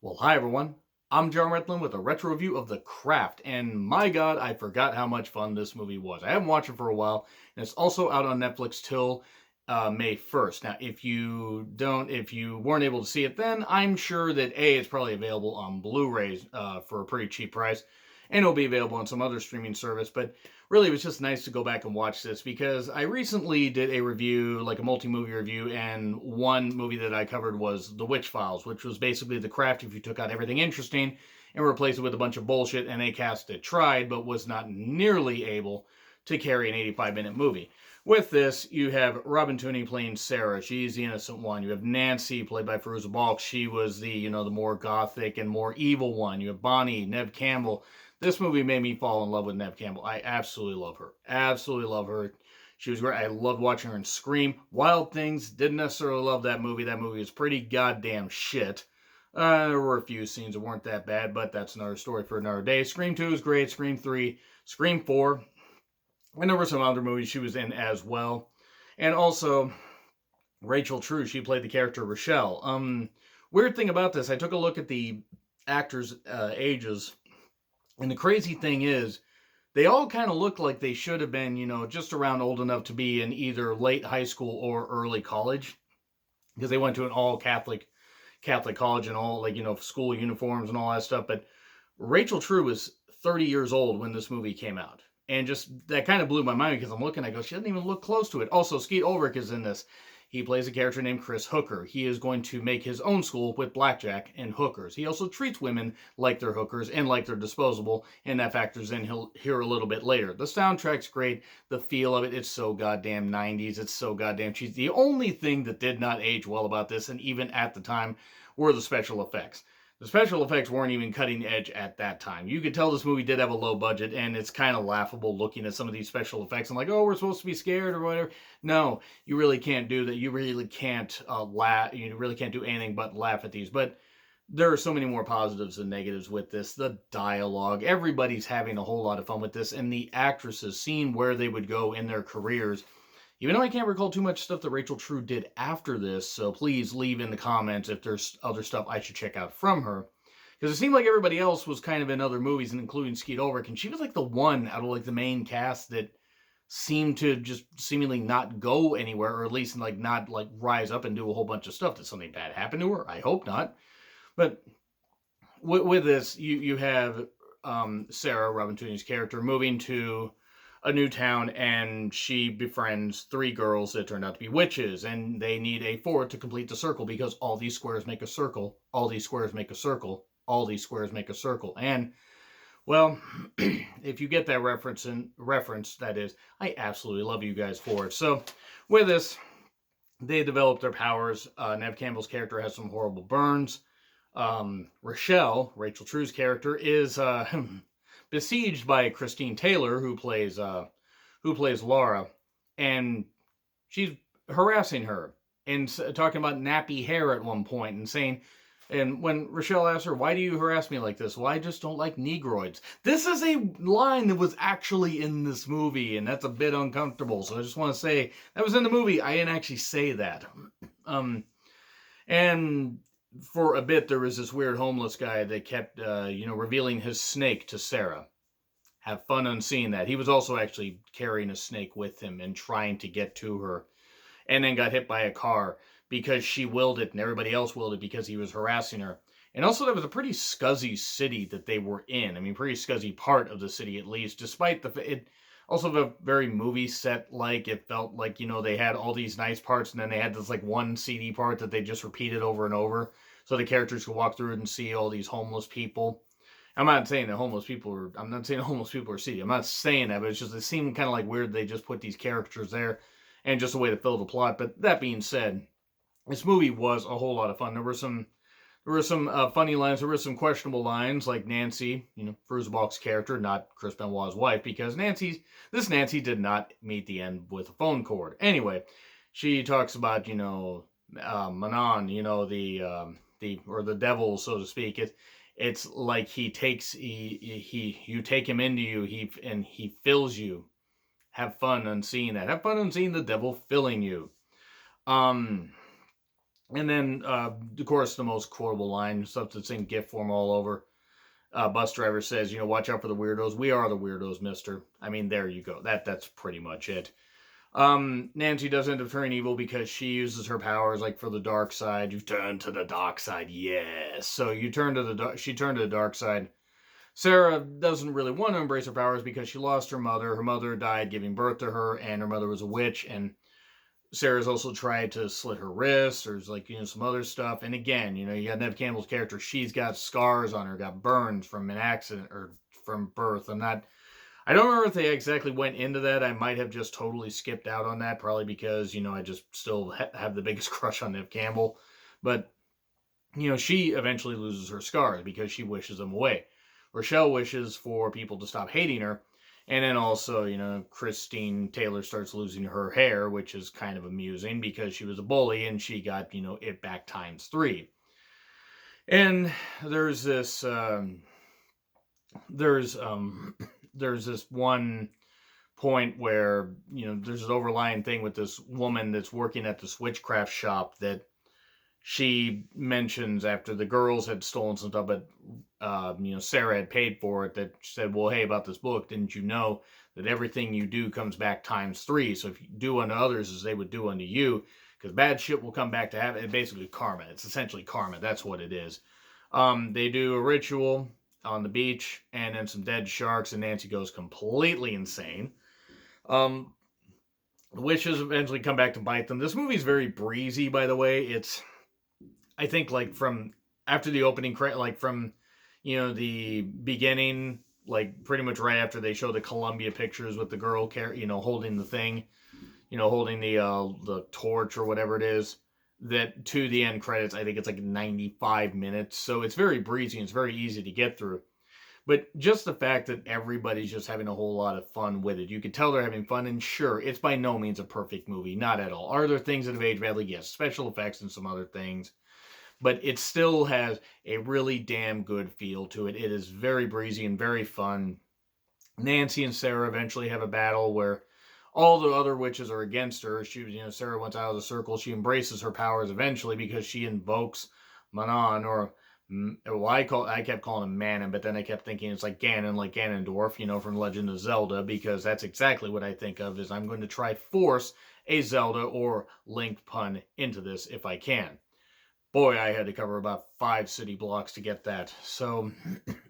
Well, hi everyone. I'm John Retlin with a retro review of The Craft, and my god, I forgot how much fun this movie was. I haven't watched it for a while, and it's also out on Netflix till May 1st. Now, if you weren't able to see it then, I'm sure that A, it's probably available on Blu-rays for a pretty cheap price, and it'll be available on some other streaming service, but really it was just nice to go back and watch this because I recently did a review, like a multi-movie review, and one movie that I covered was The Witch Files, which was basically The Craft if you took out everything interesting and replaced it with a bunch of bullshit, and a cast that tried but was not nearly able to carry an 85-minute movie. With this, you have Robin Tunney playing Sarah. She's the innocent one. You have Nancy, played by Fairuza Balk. She was the more gothic and more evil one. You have Bonnie, Neve Campbell. This movie made me fall in love with Neve Campbell. I absolutely love her. Absolutely love her. She was great. I loved watching her in Scream. Wild Things, didn't necessarily love that movie. That movie was pretty goddamn shit. There were a few scenes that weren't that bad, but that's another story for another day. Scream 2 is great. Scream 3, Scream 4. And there were some other movies she was in as well. And also, Rachel True, she played the character Rochelle. Weird thing about this, I took a look at the actors' ages, and the crazy thing is, they all kind of look like they should have been, just around old enough to be in either late high school or early college, because they went to an all Catholic college and all school uniforms and all that stuff. But Rachel True was 30 years old when this movie came out. And just that kind of blew my mind because I'm looking, I go, she doesn't even look close to it. Also, Skeet Ulrich is in this. He plays a character named Chris Hooker. He is going to make his own school with blackjack and hookers. He also treats women like they're hookers and like they're disposable, and that factors in here a little bit later. The soundtrack's great. The feel of it, it's so goddamn 90s. It's so goddamn cheesy. The only thing that did not age well about this, and even at the time, were the special effects. The special effects weren't even cutting edge at that time. You could tell this movie did have a low budget, and it's kind of laughable looking at some of these special effects. I'm like, oh, we're supposed to be scared or whatever. No, you really can't do that. You really can't laugh. You really can't do anything but laugh at these. But there are so many more positives than negatives with this. The dialogue, everybody's having a whole lot of fun with this, and the actresses seeing where they would go in their careers. Even though I can't recall too much stuff that Rachel True did after this, so please leave in the comments if there's other stuff I should check out from her. Because it seemed like everybody else was kind of in other movies, including Skeet Ulrich, and she was like the one out of like the main cast that seemed to just seemingly not go anywhere, or at least like not like rise up and do a whole bunch of stuff. Did something bad happen to her? I hope not. But with this, you have Sarah, Robin Tunney's character, moving to a new town, and she befriends three girls that turned out to be witches, and they need a fourth to complete the circle because all these squares make a circle, all these squares make a circle, all these squares make a circle. And well, if you get that reference, that is, I absolutely love you guys for it. So with this, they develop their powers. Neve Campbell's character has some horrible burns. Rochelle, Rachel True's character, is besieged by Christine Taylor, who plays Laura, and she's harassing her and talking about nappy hair at one point, and saying, and when Rochelle asks her, "Why do you harass me like this?" "Well, I just don't like negroids." This is a line that was actually in this movie, and that's a bit uncomfortable. So I just want to say that was in the movie. I didn't actually say that. And for a bit, there was this weird homeless guy that kept, revealing his snake to Sarah. Have fun on seeing that. He was also actually carrying a snake with him and trying to get to her, and then got hit by a car because she willed it and everybody else willed it because he was harassing her. And also, that was a pretty scuzzy city that they were in. I mean, pretty scuzzy part of the city, at least, despite it also a very movie set like. It felt like, they had all these nice parts, and then they had this like one CD part that they just repeated over and over, so the characters could walk through it and see all these homeless people. I'm not saying homeless people are seedy. I'm not saying that, but it's just, it seemed kind of like weird they just put these characters there and just a way to fill the plot. But that being said, this movie was a whole lot of fun. There were some funny lines. There were some questionable lines, like Nancy, Fairuza Balk's character, not Chris Benoit's wife, because Nancy did not meet the end with a phone cord. Anyway, she talks about, Manon, the devil, so to speak. It's like you take him into you, he fills you. Have fun on seeing that. Have fun on seeing the devil filling you. And then, of course, the most quotable line, stuff that's in GIF form all over. Bus driver says, watch out for the weirdos. We are the weirdos, mister. I mean, there you go. That's pretty much it. Nancy does end up turning evil because she uses her powers like for the dark side. You've turned to the dark side, yes. So you turn to the she turned to the dark side. Sarah doesn't really want to embrace her powers because she lost her mother. Her mother died giving birth to her, and her mother was a witch. And Sarah's also tried to slit her wrists. There's some other stuff. And again, you got Neve Campbell's character. She's got scars on her, got burns from an accident or from birth. I don't remember if they exactly went into that. I might have just totally skipped out on that, probably because, I just still have the biggest crush on Neve Campbell. But, she eventually loses her scars because she wishes them away. Rochelle wishes for people to stop hating her. And then also, Christine Taylor starts losing her hair, which is kind of amusing because she was a bully and she got, it back times 3. And there's this, there's this one point where, there's an overlying thing with this woman that's working at this witchcraft shop that she mentions after the girls had stolen some stuff, but Sarah had paid for it, that she said, well, hey, about this book, didn't you know that everything you do comes back times 3? So if you do unto others as they would do unto you, because bad shit will come back to have it. Basically karma. It's essentially karma. That's what it is. They do a ritual on the beach, and then some dead sharks, and Nancy goes completely insane. The witches eventually come back to bite them. This movie's very breezy, by the way. I think, from after the opening, from, the beginning, pretty much right after they show the Columbia pictures with the girl, holding the thing, holding the torch or whatever it is, that to the end credits, I think it's 95 minutes. So it's very breezy and it's very easy to get through. But just the fact that everybody's just having a whole lot of fun with it. You can tell they're having fun, and sure, it's by no means a perfect movie. Not at all. Are there things that have aged badly? Yes. Special effects and some other things. But it still has a really damn good feel to it. It is very breezy and very fun. Nancy and Sarah eventually have a battle where all the other witches are against her. Sarah went out of the circle. She embraces her powers eventually because she invokes Manon, or I kept calling him Manon, but then I kept thinking it's like Ganon, like Ganondorf, from Legend of Zelda, because that's exactly what I think of. Is I'm going to try force a Zelda or Link pun into this if I can. Boy, I had to cover about 5 city blocks to get that. So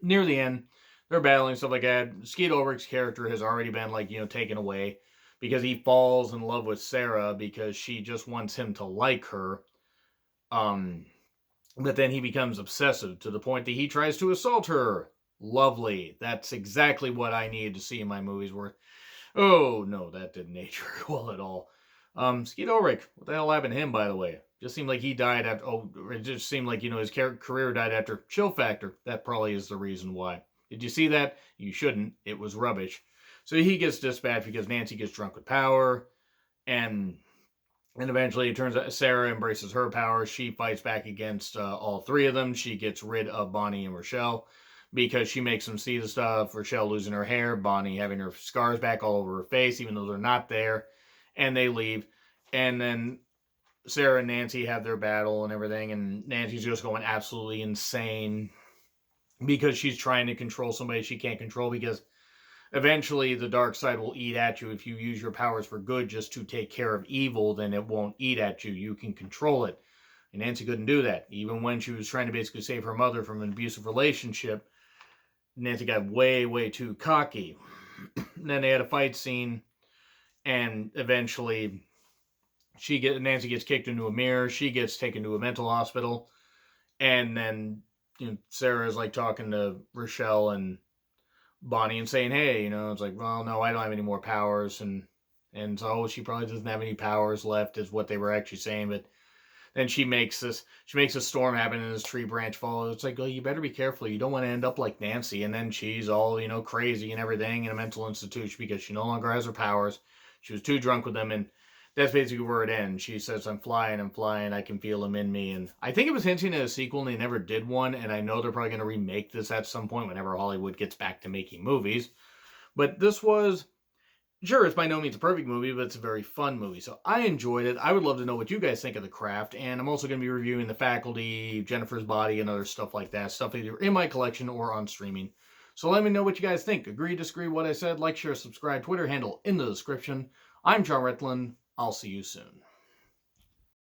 near the end, they're battling, stuff like that. Skeet Ulrich's character has already been taken away because he falls in love with Sarah because she just wants him to like her. But then he becomes obsessive to the point that he tries to assault her. Lovely. That's exactly what I needed to see in my movies. Where, oh no, that didn't age very well at all. Skeet Ulrich, what the hell happened to him, by the way? Just seemed like he died after. Oh, it just seemed like his career died after Chill Factor. That probably is the reason why. Did you see that? You shouldn't. It was rubbish. So he gets dispatched because Nancy gets drunk with power, and eventually it turns out Sarah embraces her power. She fights back against all 3 of them. She gets rid of Bonnie and Rochelle because she makes them see the stuff. Rochelle losing her hair, Bonnie having her scars back all over her face, even though they're not there, and they leave. And then Sarah and Nancy have their battle and everything, and Nancy's just going absolutely insane because she's trying to control somebody she can't control, because eventually the dark side will eat at you. If you use your powers for good just to take care of evil, then it won't eat at you. You can control it. And Nancy couldn't do that. Even when she was trying to basically save her mother from an abusive relationship, Nancy got way, way too cocky. And then they had a fight scene, and eventually Nancy gets kicked into a mirror. She gets taken to a mental hospital. And then Sarah's talking to Rochelle and Bonnie and saying, hey, it's like, well, no, I don't have any more powers. And so she probably doesn't have any powers left, is what they were actually saying. But then she makes a storm happen and this tree branch falls. It's like, oh, you better be careful. You don't want to end up like Nancy. And then she's all, crazy and everything in a mental institution because she no longer has her powers. She was too drunk with them, and that's basically where it ends. She says, I'm flying, I can feel them in me. And I think it was hinting at a sequel, and they never did one, and I know they're probably going to remake this at some point whenever Hollywood gets back to making movies. But this was Sure, it's by no means a perfect movie, but it's a very fun movie. So I enjoyed it. I would love to know what you guys think of The Craft, and I'm also going to be reviewing The Faculty, Jennifer's Body, and other stuff like that. Stuff either in my collection or on streaming. So let me know what you guys think. Agree, disagree, what I said. Like, share, subscribe, Twitter handle in the description. I'm John Retlin. I'll see you soon.